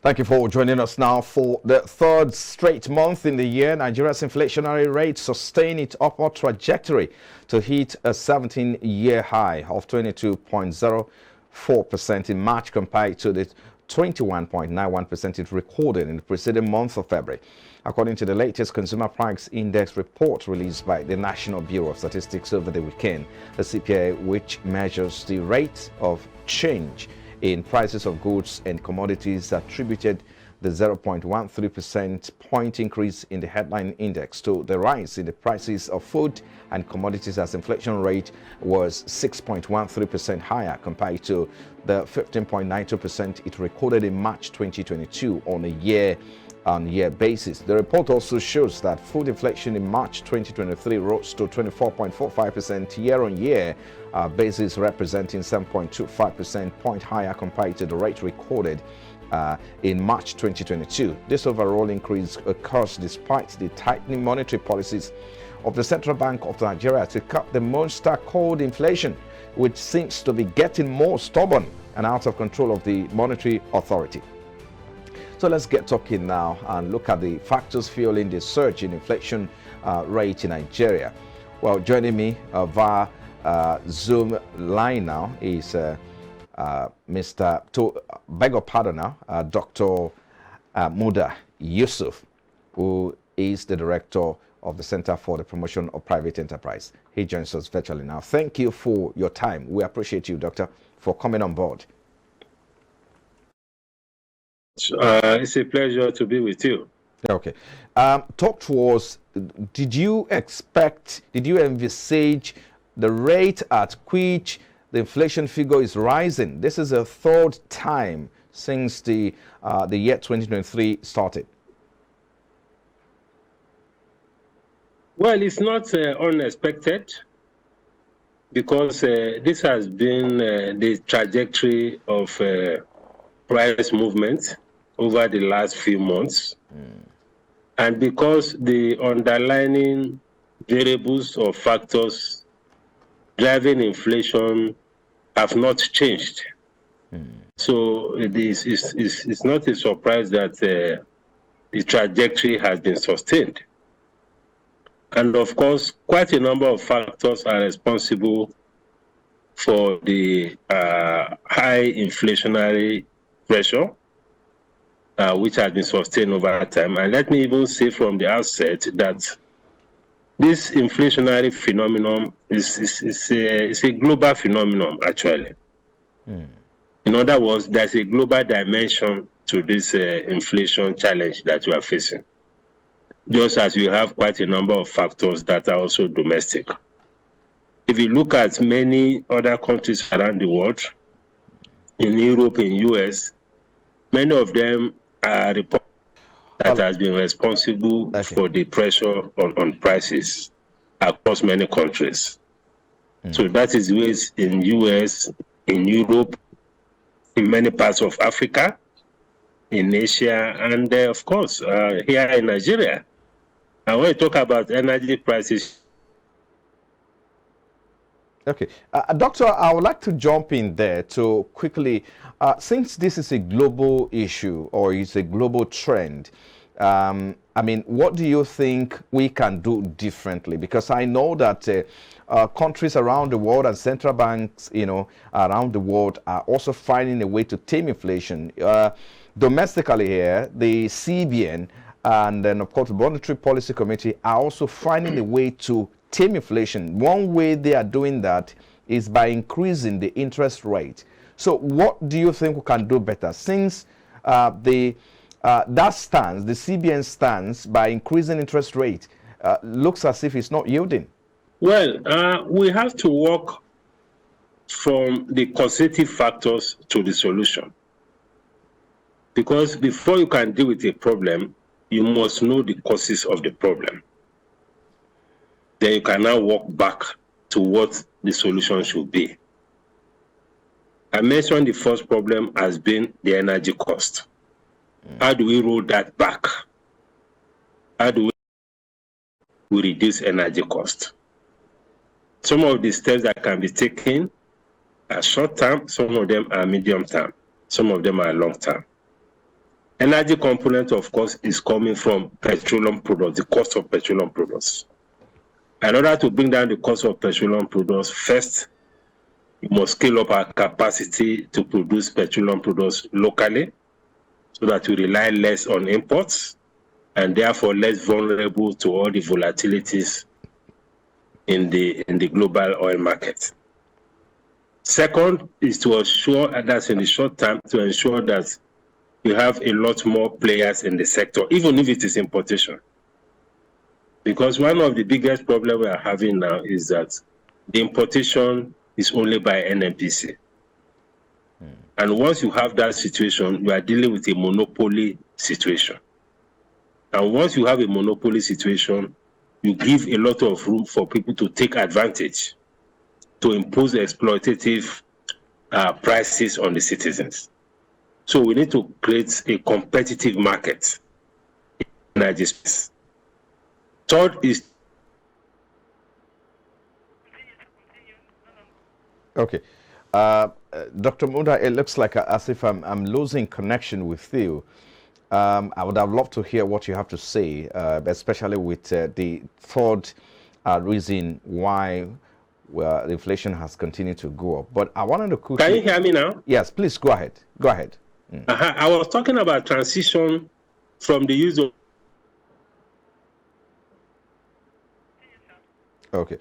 Thank you for joining us now for the third straight month in the year. Nigeria's inflationary rate sustained its upward trajectory to hit a 17-year high of 22.04% in March compared to the 21.91% it recorded in the preceding month of February. According to the latest Consumer Price Index report released by the National Bureau of Statistics over the weekend, the CPI, which measures the rate of change in prices of goods and commodities, attributed the 0.13% point increase in the headline index to the rise in the prices of food and commodities, as inflation rate was 6.13% higher compared to the 15.92% it recorded in March 2022 on a year-on-year basis. The report also shows that food inflation in March 2023 rose to 24.45% year-on-year basis, representing 7.25% point higher compared to the rate recorded in March 2022. This overall increase occurs despite the tightening monetary policies of the Central Bank of Nigeria to cut the monster called inflation, which seems to be getting more stubborn and out of control of the monetary authority. So let's get talking now and look at the factors fueling the surge in inflation rate in Nigeria. Well, joining me via Zoom line now is Dr. Muda Yusuf, who is the director of the Center for the Promotion of Private Enterprise. He joins us virtually now. Thank you for your time. We appreciate you, Doctor, for coming on board. It's a pleasure to be with you. Okay. Talk to us. Did you envisage the rate at which the inflation figure is rising? This is the third time since the year 2023 started. Well, it's not unexpected, because this has been the trajectory of price movement over the last few months. And because the underlying variables or factors driving inflation have not changed. So it's not a surprise that the trajectory has been sustained. And of course, quite a number of factors are responsible for the high inflationary pressure, which has been sustained over time. And let me even say from the outset that this inflationary phenomenon is a global phenomenon, actually. In other words, there's a global dimension to this inflation challenge that we are facing, just as we have quite a number of factors that are also domestic. If you look at many other countries around the world, in Europe, in US, many of them are reporting that has been responsible for the pressure on prices across many countries. So that is the ways in US, in Europe, in many parts of Africa, in Asia, and of course, here in Nigeria. And when we talk about energy prices. Okay. Doctor, I would like to jump in there to quickly, since this is a global issue or it's a global trend, I mean, what do you think we can do differently? Because I know that countries around the world and central banks, around the world are also finding a way to tame inflation. Domestically here, the CBN and then, of course, the Monetary Policy Committee are also finding a way to tame inflation. One way they are doing that is by increasing the interest rate. So what do you think we can do better? Since that stance, the CBN stance, by increasing interest rate, looks as if it's not yielding. Well, we have to work from the causative factors to the solution. Because before you can deal with a problem, you must know the causes of the problem. Then you can now walk back to what the solution should be. I mentioned the first problem has been the energy cost. How do we roll that back? How do we reduce energy cost? Some of the steps that can be taken are short term, some of them are medium term, some of them are long term. Energy component, of course, is coming from petroleum products, the cost of petroleum products. In order to bring down the cost of petroleum products, first, we must scale up our capacity to produce petroleum products locally so that we rely less on imports and therefore less vulnerable to all the volatilities in the global oil market. Second is to ensure, and that's in the short term, to ensure that we have a lot more players in the sector, even if it is importation. Because one of the biggest problems we are having now is that the importation is only by NNPC. And once you have that situation, you are dealing with a monopoly situation. And once you have a monopoly situation, you give a lot of room for people to take advantage, to impose exploitative prices on the citizens. So we need to create a competitive market in energy space. Third is... Okay. Dr. Muda, it looks like as if I'm losing connection with you. I would have loved to hear what you have to say, especially with the third reason why the inflation has continued to go up. But I wanted to quickly... Can you hear me now? Yes, please go ahead. Go ahead. I was talking about transition from the use of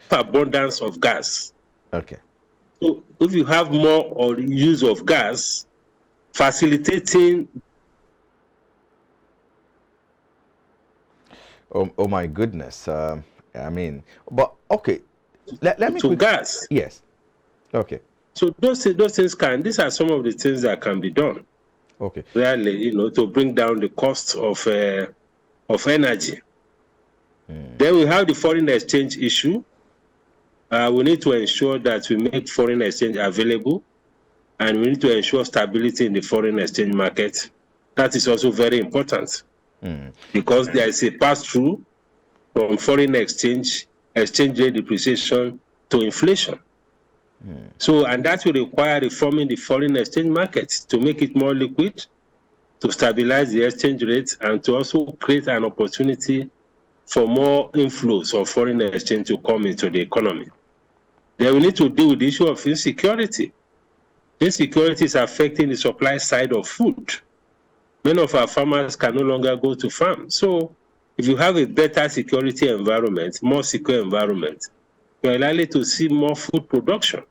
abundance of gas. Okay. So if you have more or use of gas, facilitating... Oh my goodness. I mean, but okay. Let me... To gas. Yes. Okay. So those things these are some of the things that can be done. Okay. Really, to bring down the cost of energy. Then we have the foreign exchange issue. We need to ensure that we make foreign exchange available, and we need to ensure stability in the foreign exchange market. That is also very important because there is a pass-through from foreign exchange rate depreciation to inflation. So, and that will require reforming the foreign exchange market to make it more liquid, to stabilize the exchange rate, and to also create an opportunity for more inflows of foreign exchange to come into the economy. Then we need to deal with the issue of insecurity. Insecurity is affecting the supply side of food. Many of our farmers can no longer go to farm. So if you have a better security environment, more secure environment, you are likely to see more food production.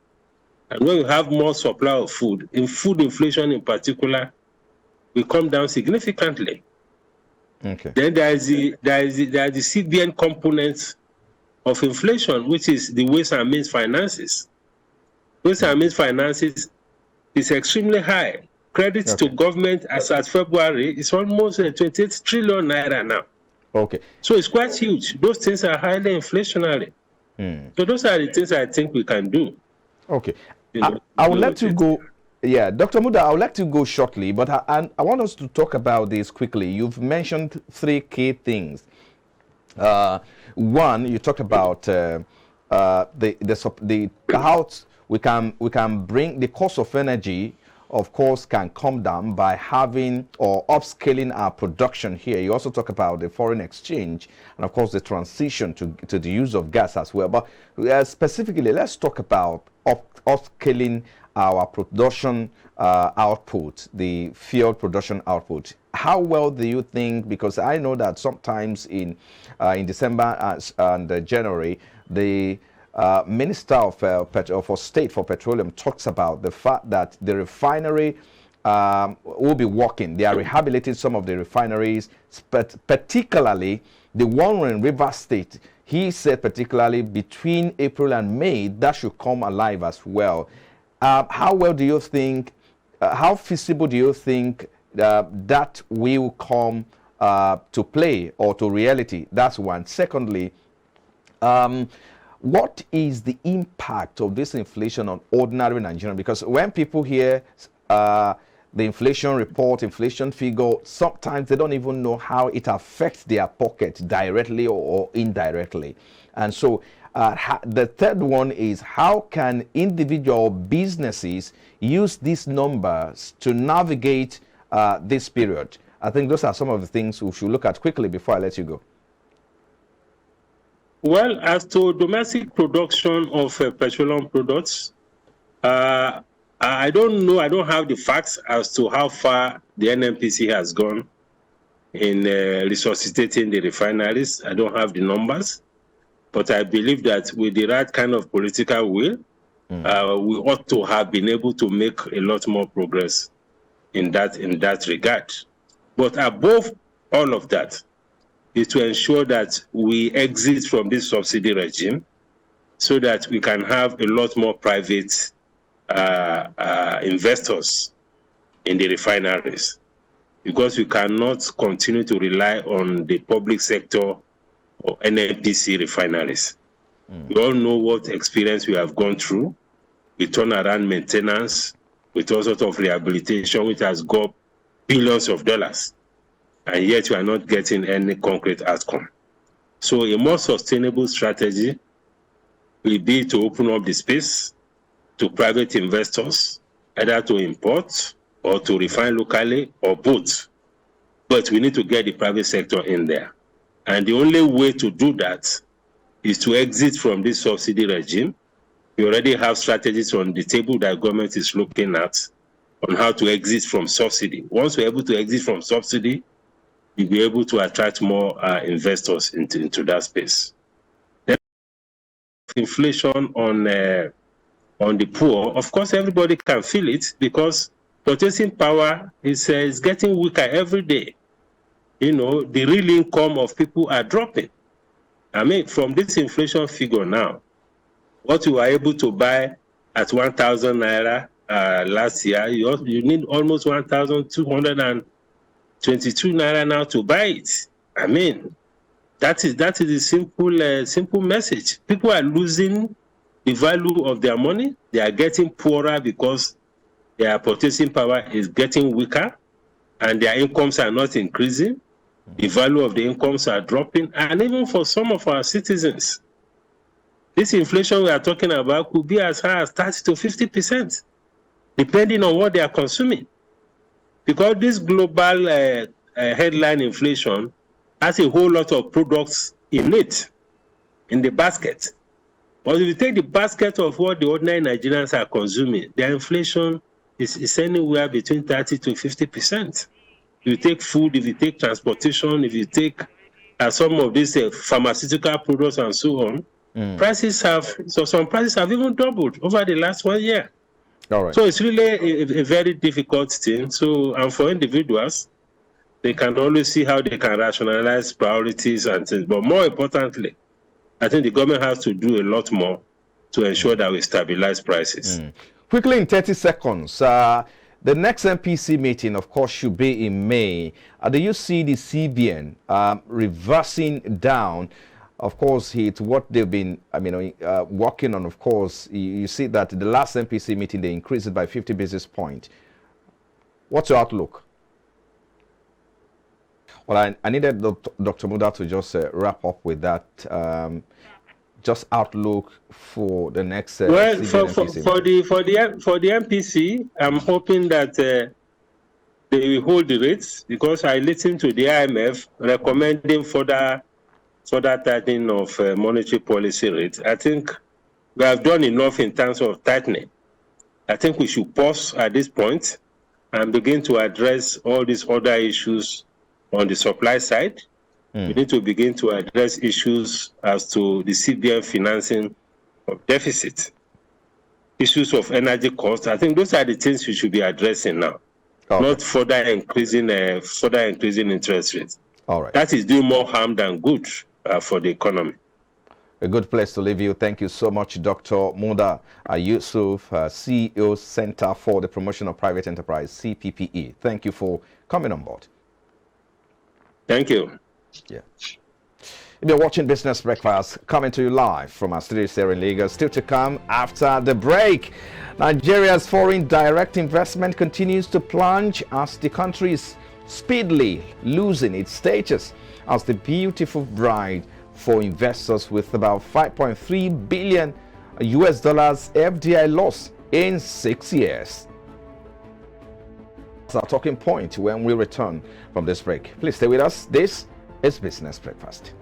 And when you have more supply of food, in food inflation in particular, will come down significantly. Okay. Then there is the CBN component of inflation, which is the waste and means finances. Waste and means finances is extremely high. Credits to government as at February is almost 28 trillion naira now. Okay. So it's quite huge. Those things are highly inflationary. So those are the things I think we can do. Okay. I would like to go... Yeah, Dr. Muda, I would like to go shortly, but I want us to talk about this quickly. You've mentioned three key things. One, you talked about how we can bring the cost of energy, of course, can come down by having or upscaling our production here. You also talk about the foreign exchange and, of course, the transition to the use of gas as well. But specifically, let's talk about upscaling our production output, the field production output. How well do you think, because I know that sometimes in December and January, the Minister for State for Petroleum talks about the fact that the refinery will be working. They are rehabilitating some of the refineries, particularly the one in Rivers State. He said particularly between April and May, that should come alive as well. How well do you think, how feasible do you think that will come to play or to reality? That's one. Secondly, what is the impact of this inflation on ordinary Nigerians? Because when people hear the inflation report, inflation figure, sometimes they don't even know how it affects their pocket directly or indirectly. And so the third one is, how can individual businesses use these numbers to navigate this period? I think those are some of the things we should look at quickly before I let you go. Well, as to domestic production of petroleum products, I don't know. I don't have the facts as to how far the NNPC has gone in resuscitating the refineries. I don't have the numbers, but I believe that with the right kind of political will, we ought to have been able to make a lot more progress in that regard. But above all of that is to ensure that we exit from this subsidy regime so that we can have a lot more private investors in the refineries, because we cannot continue to rely on the public sector or NNPC refineries. We all know what experience we have gone through with turnaround maintenance, with all sorts of rehabilitation, which has got billions of dollars, and yet we are not getting any concrete outcome. So a more sustainable strategy will be to open up the space to private investors, either to import or to refine locally or both. But we need to get the private sector in there. And the only way to do that is to exit from this subsidy regime. We already have strategies on the table that government is looking at on how to exit from subsidy. Once we're able to exit from subsidy, we'll be able to attract more investors into that space. Then inflation on the poor, of course, everybody can feel it because purchasing power is getting weaker every day. You know, the real income of people are dropping. I mean, from this inflation figure now, what you were able to buy at 1,000 naira last year, you need almost 1,222 naira now to buy it. I mean, that is a simple message. People are losing the value of their money. They are getting poorer because their purchasing power is getting weaker and their incomes are not increasing. The value of the incomes are dropping. And even for some of our citizens, this inflation we are talking about could be as high as 30 to 50%, depending on what they are consuming. Because this global headline inflation has a whole lot of products in it, in the basket. But if you take the basket of what the ordinary Nigerians are consuming, their inflation is anywhere between 30 to 50%. If you take food, if you take transportation, if you take some of these pharmaceutical products and so on, some prices have even doubled over the last 1 year. All right. So it's really a very difficult thing. So, and for individuals, they can always see how they can rationalize priorities and things. But more importantly, I think the government has to do a lot more to ensure that we stabilize prices. Quickly, in 30 seconds, the next MPC meeting, of course, should be in May. Do you see the CBN reversing down, of course, what they've been, working on? Of course, you see that the last MPC meeting, they increased it by 50 basis points. What's your outlook? Well, I needed Dr. Muda to just wrap up with that. Just outlook for the next well, for MPC. For the MPC, I'm hoping that they will hold the rates, because I listened to the IMF recommending further tightening of monetary policy rates. I think we have done enough in terms of tightening. I think we should pause at this point and begin to address all these other issues on the supply side. We need to begin to address issues as to the CBN financing of deficit, issues of energy costs. I think those are the things we should be addressing now, not further increasing interest rates. All right. That is doing more harm than good for the economy. A good place to leave you. Thank you so much, Dr. Muda Yusuf, CEO, Center for the Promotion of Private Enterprise, CPPE. Thank you for coming on board. Thank you. Yeah. You're watching Business Breakfast, coming to you live from our studios here in Lagos. Still to come after the break. Nigeria's foreign direct investment continues to plunge as the country is speedily losing its status as the beautiful bride for investors, with about 5.3 billion US dollars FDI loss in 6 years. That's our talking point when we return from this break. Please stay with us. This is Business Breakfast.